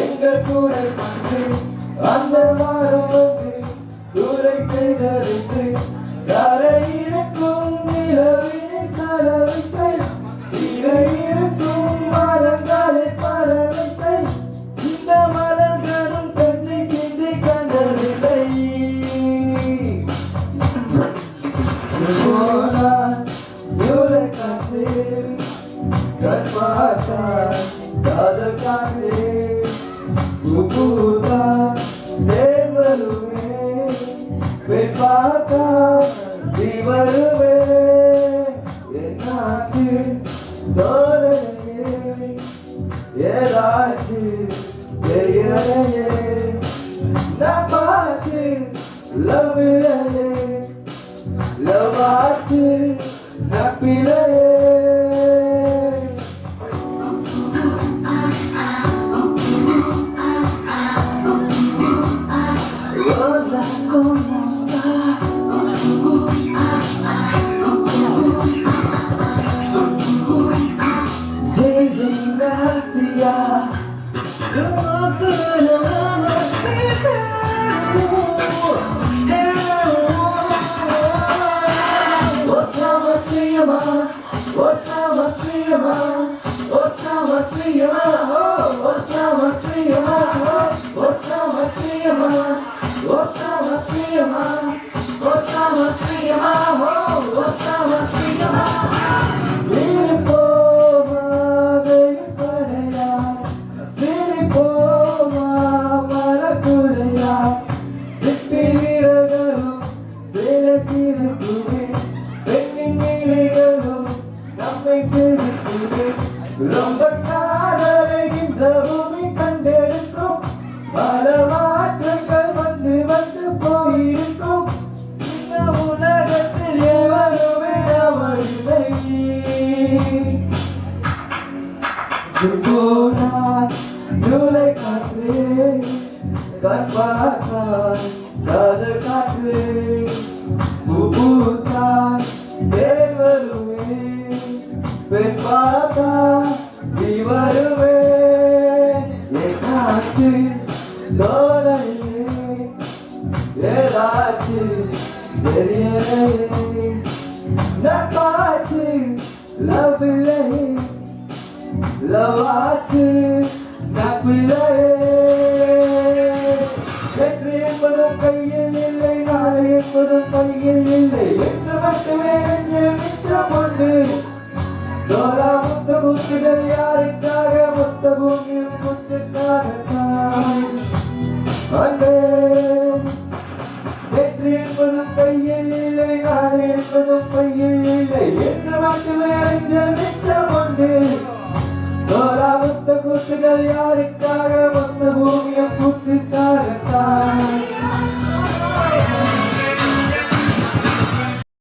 எங்கள் கூட வந்து அந்த வாரம் வந்து தூரை செய்தறித்து கரையிருக்கும் நிலவினை சலவித்தை இருக்கும் மரங்களை பரவித்தை இந்த மலர்களும் கண்ணை சிந்தி கண்டதில்லை போனான் தூரை காத்து கண்பாத்தான் காதல் காத்து பூதா தேவருவே பெண்பாத்தா தீவருவே என்னாச்சு தோரையே ஏதாச்சு தெரியலையே நான் பார்த்து லவ் இல்லையே லவ் ஆச்சு நப்பிலையே ரொம்ப காதலைகின்ற பூமி கண்டெடுக்கும் பல மாற்றங்கள் வந்து வந்து போயிருக்கும் இந்த உலகத்தில் எவருமே அவரில்லை போனான் ஜூலை காற்று கண்பாத்தான் காதல் காற்று பூத்தான் தேவருவே பெண்பாத்தா தீவருவே என்னாச்சு தோரையே ஏதாச்சு தெரியலையே நான் பார்த்து லவ் இல்லையே லவ் ஆச்சு நப்பில்லையே வெற்றி என்பதும் கையில் இல்லை நாளை என்பதும் கையில் இல்லை என்று மட்டுமே மிச்சம் உண்டு தோரா முத்து முத்துகள்